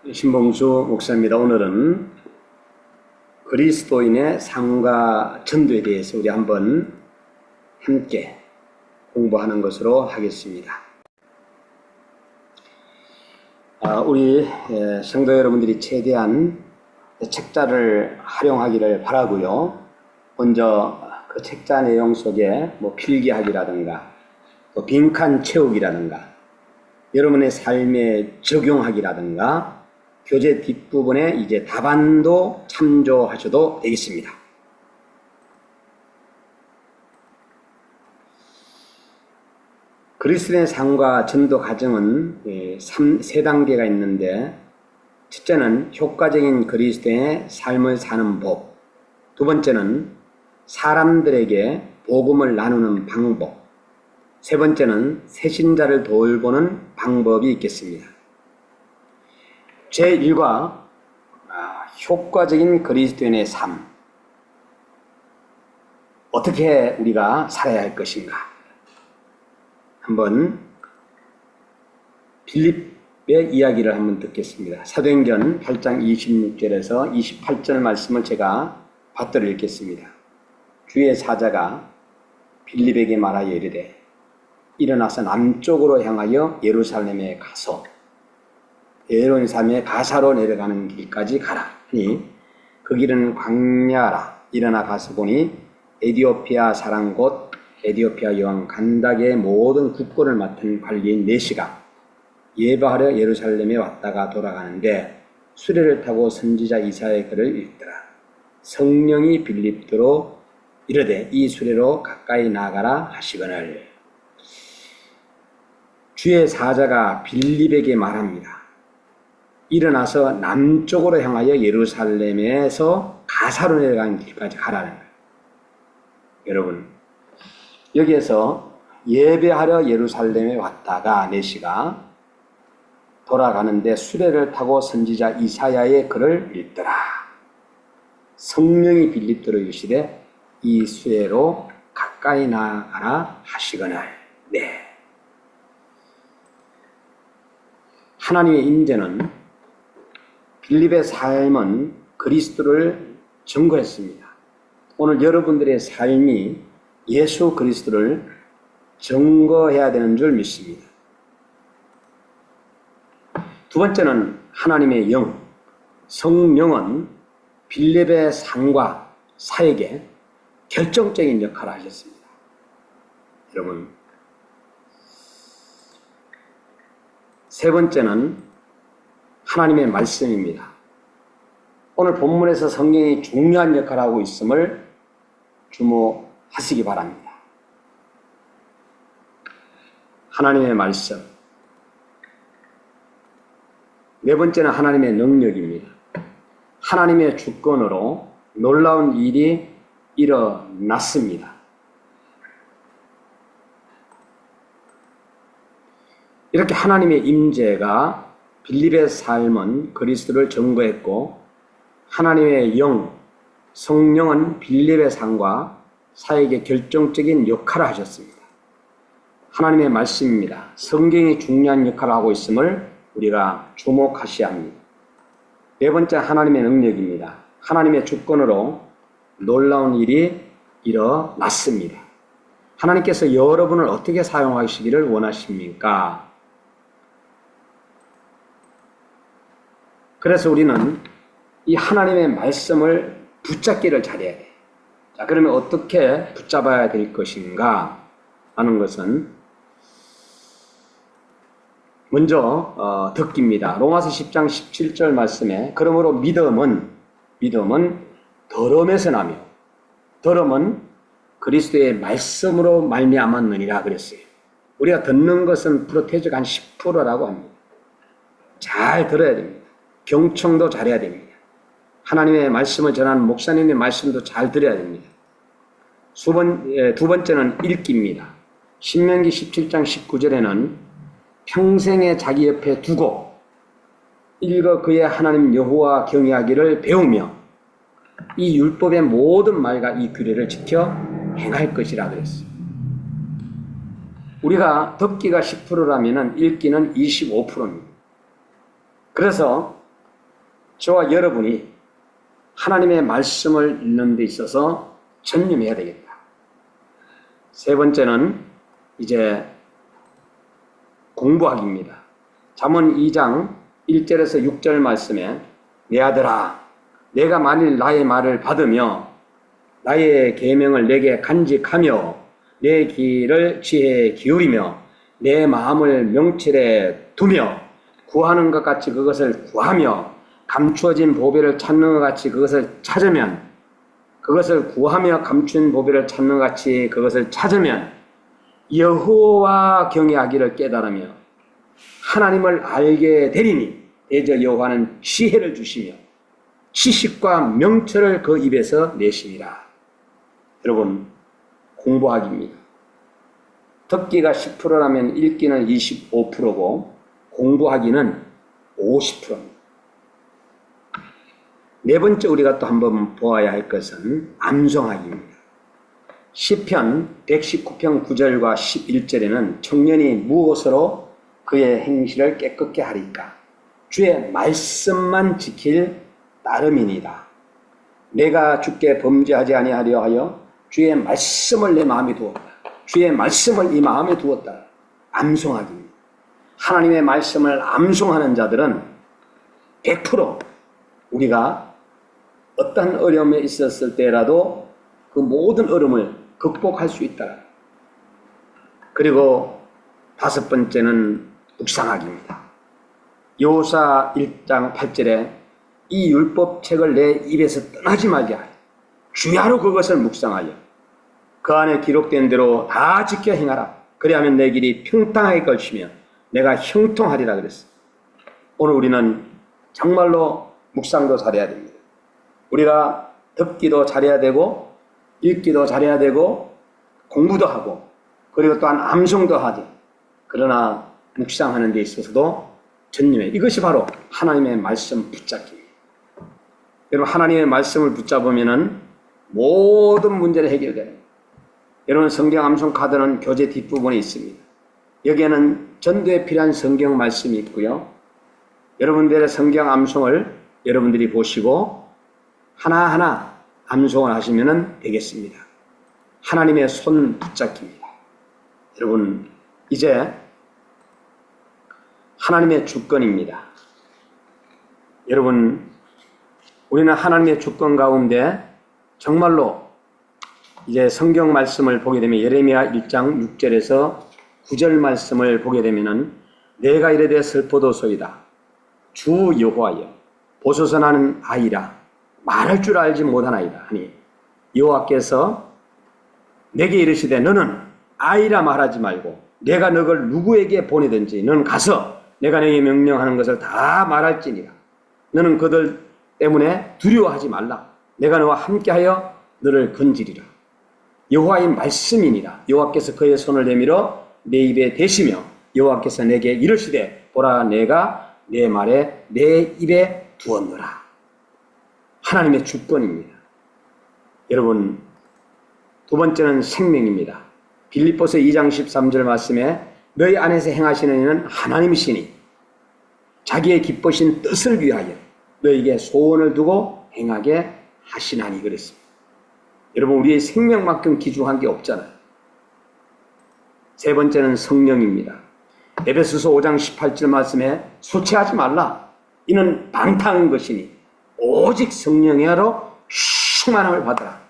신봉수 목사입니다. 오늘은 그리스도인의 삶과 전도에 대해서 우리 한번 함께 공부하는 것으로 하겠습니다. 우리 성도 여러분들이 최대한 책자를 활용하기를 바라고요. 먼저 그 책자 내용 속에 필기하기라든가 또 빈칸 채우기라든가 여러분의 삶에 적용하기라든가 교재 뒷부분에 이제 답안도 참조하셔도 되겠습니다. 그리스도인의 삶과 전도 과정은 세 단계가 있는데, 첫째는 효과적인 그리스도인의 삶을 사는 법, 두 번째는 사람들에게 복음을 나누는 방법, 세 번째는 새신자를 돌보는 방법이 있겠습니다. 제1과 효과적인 그리스도인의 삶, 어떻게 우리가 살아야 할 것인가, 한번 빌립의 이야기를 한번 듣겠습니다. 사도행전 8장 26절에서 28절 말씀을 제가 받들어 읽겠습니다. 주의 사자가 빌립에게 말하여 이르되 일어나서 남쪽으로 향하여 예루살렘에 가서 예루살렘의 가사로 내려가는 길까지 가라 하니 그 길은 광야라. 일어나 가서 보니 에디오피아 사람 곧 에디오피아 여왕 간닥의 모든 국권을 맡은 관리인 네시가 예배하려 예루살렘에 왔다가 돌아가는데 수레를 타고 선지자 이사야의 글을 읽더라. 성령이 빌립도로 이르되 이 수레로 가까이 나가라 하시거늘. 주의 사자가 빌립에게 말합니다. 일어나서 남쪽으로 향하여 예루살렘에서 가사로 내려가는 길까지 가라는 거예요. 여러분, 여기에서 예배하려 예루살렘에 왔다가 네시가 돌아가는데 수레를 타고 선지자 이사야의 글을 읽더라. 성령이 빌립도로 이르시되 이 수레로 가까이 나가라 하시거늘. 네. 하나님의 임재는 빌립의 삶은 그리스도를 증거했습니다. 오늘 여러분들의 삶이 예수 그리스도를 증거해야 되는 줄 믿습니다. 두 번째는 하나님의 영, 성령은 빌립의 삶과 사역에 결정적인 역할을 하셨습니다. 여러분, 세 번째는 하나님의 말씀입니다. 오늘 본문에서 성경이 중요한 역할을 하고 있음을 주목하시기 바랍니다. 하나님의 말씀. 네 번째는 하나님의 능력입니다. 하나님의 주권으로 놀라운 일이 일어났습니다. 이렇게 하나님의 임재가 빌립의 삶은 그리스도를 증거했고 하나님의 영, 성령은 빌립의 삶과 사역에 결정적인 역할을 하셨습니다. 하나님의 말씀입니다. 성경이 중요한 역할을 하고 있음을 우리가 주목하셔야 합니다. 네 번째 하나님의 능력입니다. 하나님의 주권으로 놀라운 일이 일어났습니다. 하나님께서 여러분을 어떻게 사용하시기를 원하십니까? 그래서 우리는 이 하나님의 말씀을 붙잡기를 잘해야 돼요. 자, 그러면 어떻게 붙잡아야 될 것인가 하는 것은 먼저 듣기입니다. 로마서 10장 17절 말씀에 그러므로 믿음은 들음에서 나며 들음은 그리스도의 말씀으로 말미암았느니라 그랬어요. 우리가 듣는 것은 프로테이지가 한 10%라고 합니다. 잘 들어야 됩니다. 경청도 잘해야 됩니다. 하나님의 말씀을 전하는 목사님의 말씀도 잘 들어야 됩니다. 두 번째는 읽기입니다. 신명기 17장 19절에는 평생에 자기 옆에 두고 읽어 그의 하나님 여호와 경외하기를 배우며 이 율법의 모든 말과 이 규례를 지켜 행할 것이라 그랬어요. 우리가 듣기가 10%라면 읽기는 25%입니다. 그래서 저와 여러분이 하나님의 말씀을 읽는 데 있어서 전념해야 되겠다. 세 번째는 이제 공부하기입니다. 잠언 2장 1절에서 6절 말씀에 내 아들아 내가 만일 나의 말을 받으며 나의 계명을 내게 간직하며 내 길을 지혜에 기울이며 내 마음을 명철에 두며 구하는 것 같이 그것을 구하며 감추어진 보배를 찾는 것 같이 그것을 찾으면 그것을 구하며 감춘 보배를 찾는 것 같이 그것을 찾으면 여호와 경외하기를 깨달으며 하나님을 알게 되리니 대저 여호와는 지혜를 주시며 지식과 명철을 그 입에서 내심이라. 여러분 공부하기입니다. 듣기가 10%라면 읽기는 25%고 공부하기는 50%입니다. 네 번째 우리가 또 한번 보아야 할 것은 암송하기입니다. 시편 119편 9절과 11절에는 청년이 무엇으로 그의 행실을 깨끗게 하리까? 주의 말씀만 지킬 따름이니이다. 내가 주께 범죄하지 아니하려 하여 주의 말씀을 내 마음에 두었다. 주의 말씀을 이 마음에 두었다. 암송하기입니다. 하나님의 말씀을 암송하는 자들은 100% 우리가 어떤 어려움에 있었을 때라도 그 모든 어려움을 극복할 수 있다. 그리고 다섯 번째는 묵상하기입니다. 여호수아 1장 8절에 이 율법책을 내 입에서 떠나지 말게 하여 주야로 그것을 묵상하여 그 안에 기록된 대로 다 지켜 행하라. 그리하면 내 길이 평탄하게 걸치며 내가 형통하리라 그랬습니다. 오늘 우리는 정말로 묵상도 잘해야 됩니다. 우리가 듣기도 잘해야 되고 읽기도 잘해야 되고 공부도 하고 그리고 또한 암송도 하지. 그러나 묵상하는 데 있어서도 전념해. 이것이 바로 하나님의 말씀 붙잡기입니다. 여러분 하나님의 말씀을 붙잡으면 모든 문제를 해결됩니다. 여러분 성경 암송 카드는 교재 뒷부분에 있습니다. 여기에는 전도에 필요한 성경 말씀이 있고요. 여러분들의 성경 암송을 여러분들이 보시고 하나하나 암송을 하시면 되겠습니다. 하나님의 손 붙잡기입니다. 여러분 이제 하나님의 주권입니다. 여러분 우리는 하나님의 주권 가운데 정말로 이제 성경 말씀을 보게 되면 예레미야 1장 6절에서 9절 말씀을 보게 되면은 내가 이르되 슬퍼도소이다. 주 여호와여 보소서 나는 아이라 말할 줄 알지 못하나이다 하니 여호와께서 내게 이르시되 너는 아이라 말하지 말고 내가 너를 누구에게 보내든지 너는 가서 내가 내게 명령하는 것을 다 말할지니라. 너는 그들 때문에 두려워하지 말라. 내가 너와 함께하여 너를 건지리라. 여호와의 말씀이니라. 여호와께서 그의 손을 내밀어 내 입에 대시며 여호와께서 내게 이르시되 보라 내가 내 말에 내 입에 두었노라. 하나님의 주권입니다. 여러분 두 번째는 생명입니다. 빌립보서 2장 13절 말씀에 너희 안에서 행하시는 이는 하나님이시니 자기의 기쁘신 뜻을 위하여 너에게 소원을 두고 행하게 하시나니 그랬습니다. 여러분 우리의 생명만큼 귀중한 게 없잖아요. 세 번째는 성령입니다. 에베소서 5장 18절 말씀에 소체하지 말라. 이는 방탕한 것이니 오직 성령으로 충만함을 받으라.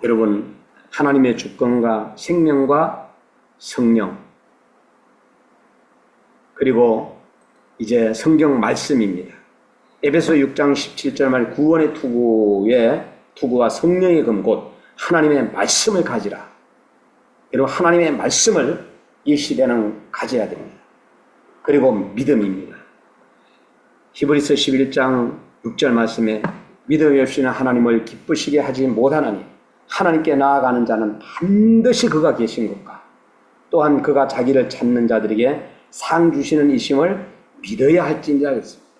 여러분 하나님의 주권과 생명과 성령 그리고 이제 성경 말씀입니다. 에베소 6장 17절 말 구원의 투구와 성령의 금 곧 하나님의 말씀을 가지라. 여러분 하나님의 말씀을 이 시대는 가져야 됩니다. 그리고 믿음입니다. 히브리서 11장 6절 말씀에 믿음이 없이는 하나님을 기쁘시게 하지 못하나니 하나님께 나아가는 자는 반드시 그가 계신 것과 또한 그가 자기를 찾는 자들에게 상 주시는 이심을 믿어야 할지니라 했습니다.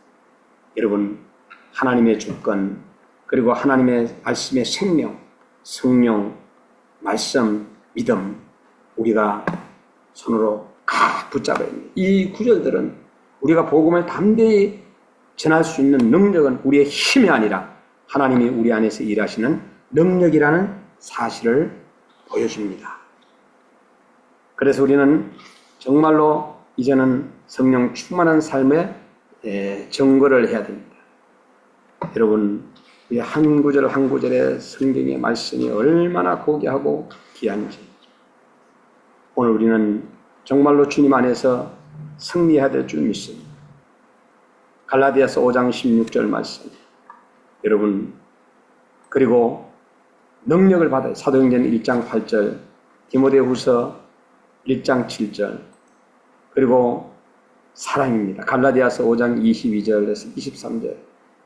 여러분 하나님의 주권 그리고 하나님의 말씀의 생명, 성령, 말씀, 믿음 우리가 손으로 가 붙잡아야 합니다. 이 구절들은 우리가 복음을 담대히 전할 수 있는 능력은 우리의 힘이 아니라 하나님이 우리 안에서 일하시는 능력이라는 사실을 보여줍니다. 그래서 우리는 정말로 이제는 성령 충만한 삶의 증거를 해야 됩니다. 여러분, 이 한 구절 한 구절의 성경의 말씀이 얼마나 고귀하고 귀한지 오늘 우리는 정말로 주님 안에서 승리해야 될 줄 믿습니다. 갈라디아서 5장 16절 말씀, 여러분, 그리고 능력을 받아요. 사도행전 1장 8절, 디모데후서 1장 7절, 그리고 사랑입니다. 갈라디아서 5장 22절에서 23절,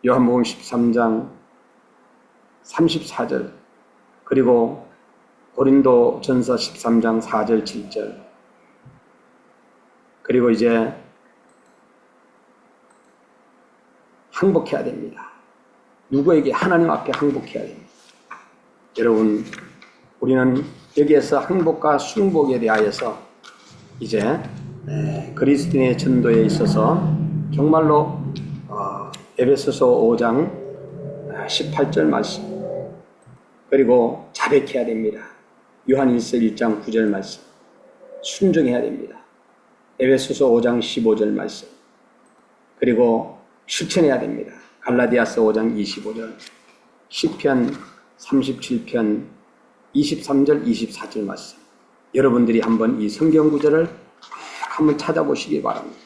요한복음 13장 34절, 그리고 고린도 전서 13장 4절 7절, 그리고 이제 항복해야 됩니다. 누구에게? 하나님 앞에 항복해야 됩니다. 여러분, 우리는 여기에서 항복과 순복에 대하여서 이제 그리스도인의 전도에 있어서 정말로 에베소서 5장 18절 말씀, 그리고 자백해야 됩니다. 요한일서 1장 9절 말씀, 순종해야 됩니다. 에베소서 5장 15절 말씀, 그리고 실천해야 됩니다. 갈라디아서 5장 25절, 시편 37편 23절 24절 말씀. 여러분들이 한번 이 성경 구절을 한번 찾아보시기 바랍니다.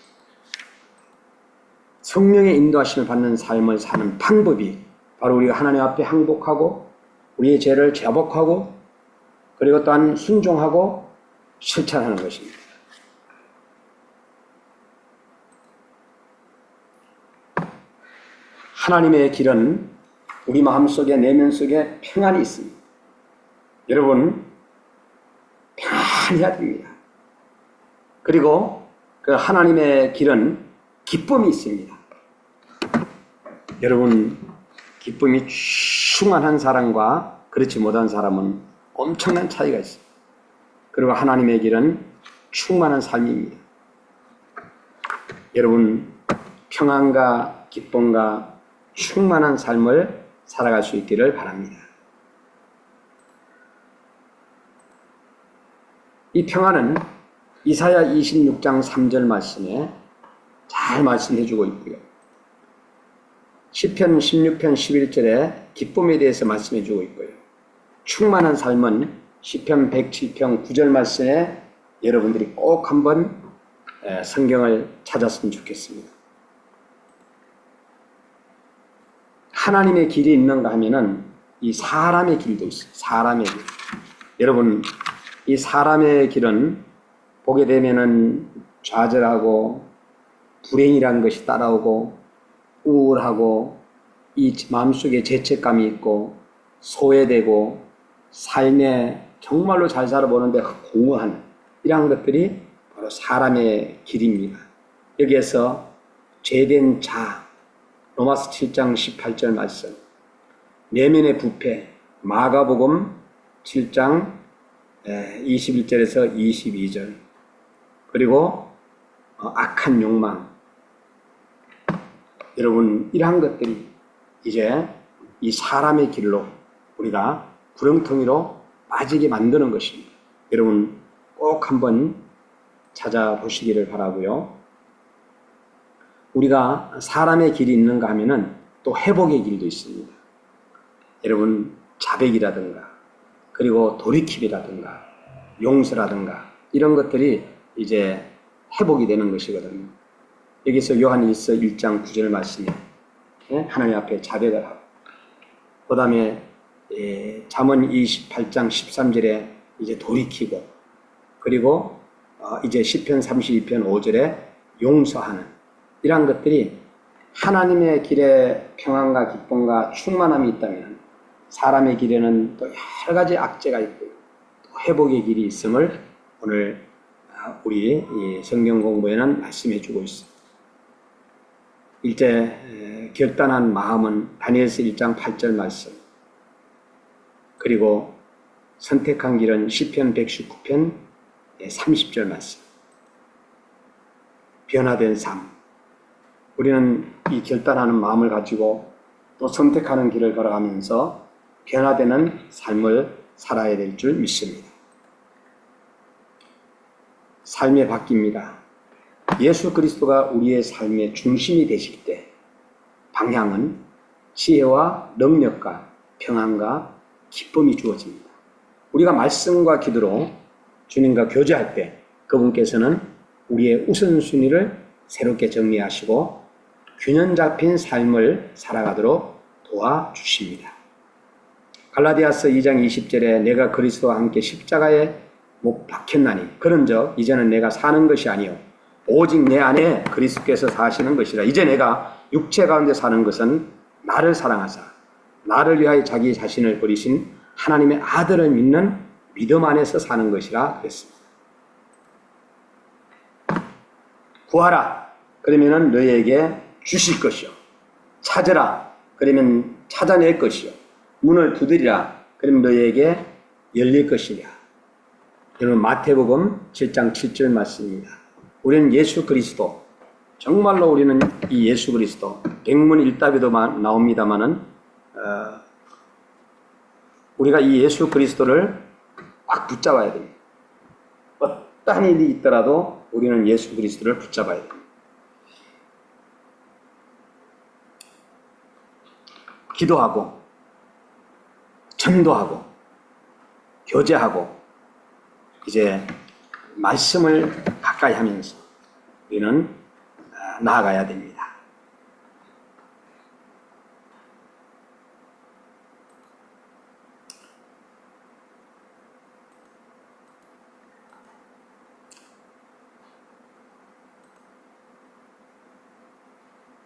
성령의 인도하심을 받는 삶을 사는 방법이 바로 우리가 하나님 앞에 항복하고 우리의 죄를 자복하고 그리고 또한 순종하고 실천하는 것입니다. 하나님의 길은 우리 마음속에 내면 속에 평안이 있습니다. 여러분, 평안해야 됩니다. 그리고 그 하나님의 길은 기쁨이 있습니다. 여러분, 기쁨이 충만한 사람과 그렇지 못한 사람은 엄청난 차이가 있습니다. 그리고 하나님의 길은 충만한 삶입니다. 여러분, 평안과 기쁨과 충만한 삶을 살아갈 수 있기를 바랍니다. 이 평안은 이사야 26장 3절 말씀에 잘 말씀해주고 있고요. 시편 16편 11절에 기쁨에 대해서 말씀해주고 있고요. 충만한 삶은 시편 107편 9절 말씀에 여러분들이 꼭 한번 성경을 찾았으면 좋겠습니다. 하나님의 길이 있는가 하면은 이 사람의 길도 있어요. 사람의 길. 여러분, 이 사람의 길은 보게 되면은 좌절하고 불행이라는 것이 따라오고 우울하고 이 마음속에 죄책감이 있고 소외되고 삶에 정말로 잘 살아보는데 공허한 이러한 것들이 바로 사람의 길입니다. 여기에서 죄된 자, 로마서 7장 18절 말씀, 내면의 부패, 마가복음 7장 21절에서 22절, 그리고 악한 욕망. 여러분, 이러한 것들이 이제 이 사람의 길로 우리가 구렁텅이로 빠지게 만드는 것입니다. 여러분, 꼭 한번 찾아보시기를 바라고요. 우리가 사람의 길이 있는가 하면은 또 회복의 길도 있습니다. 여러분, 자백이라든가 그리고 돌이킴이라든가 용서라든가 이런 것들이 이제 회복이 되는 것이거든요. 여기서 요한일서 1장 9절 말씀에 하나님 앞에 자백을 하고, 그 다음에 잠언 28장 13절에 이제 돌이키고, 그리고 이제 시편 32편 5절에 용서하는 이러한 것들이 하나님의 길에 평안과 기쁨과 충만함이 있다면 사람의 길에는 또 여러 가지 악재가 있고 또 회복의 길이 있음을 오늘 우리 이 성경 공부에는 말씀해 주고 있습니다. 일제 결단한 마음은 다니엘서 1장 8절 말씀, 그리고 선택한 길은 시편 119편 30절 말씀, 변화된 삶. 우리는 이 결단하는 마음을 가지고 또 선택하는 길을 걸어가면서 변화되는 삶을 살아야 될 줄 믿습니다. 삶이 바뀝니다. 예수 그리스도가 우리의 삶의 중심이 되실 때 방향은 지혜와 능력과 평안과 기쁨이 주어집니다. 우리가 말씀과 기도로 주님과 교제할 때 그분께서는 우리의 우선순위를 새롭게 정리하시고 균형 잡힌 삶을 살아가도록 도와주십니다. 갈라디아서 2장 20절에 내가 그리스도와 함께 십자가에 못 박혔나니 그런즉 이제는 내가 사는 것이 아니요 오직 내 안에 그리스도께서 사시는 것이라. 이제 내가 육체 가운데 사는 것은 나를 사랑하사 나를 위하여 자기 자신을 버리신 하나님의 아들을 믿는 믿음 안에서 사는 것이라 그랬습니다. 구하라 그러면은 너희에게 주실 것이요 찾으라 그러면 찾아낼 것이요 문을 두드리라 그러면 너희에게 열릴 것이냐. 여러분 마태복음 7장 7절 말씀입니다. 우리는 예수 그리스도 정말로 우리는 이 예수 그리스도 백문일답에도 나옵니다마는 우리가 이 예수 그리스도를 꽉 붙잡아야 됩니다. 어떠한 일이 있더라도 우리는 예수 그리스도를 붙잡아야 됩니다. 기도하고 전도하고 교제하고 이제 말씀을 가까이 하면서 우리는 나아가야 됩니다.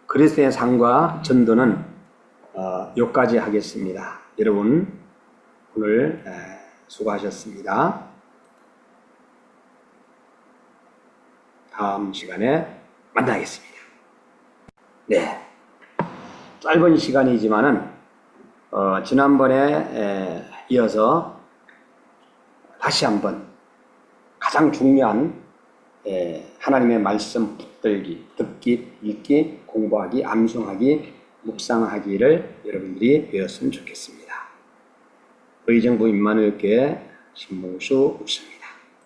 그리스도의 삶과 전도는 여기까지 하겠습니다. 여러분 오늘 수고하셨습니다. 다음 시간에 만나겠습니다. 네, 짧은 시간이지만은 지난번에 이어서 다시 한번 가장 중요한 하나님의 말씀 붙들기, 듣기, 읽기, 공부하기, 암송하기, 묵상하기를 여러분들이 배웠으면 좋겠습니다. 의정부 임마누엘교회 신봉수 목사입니다.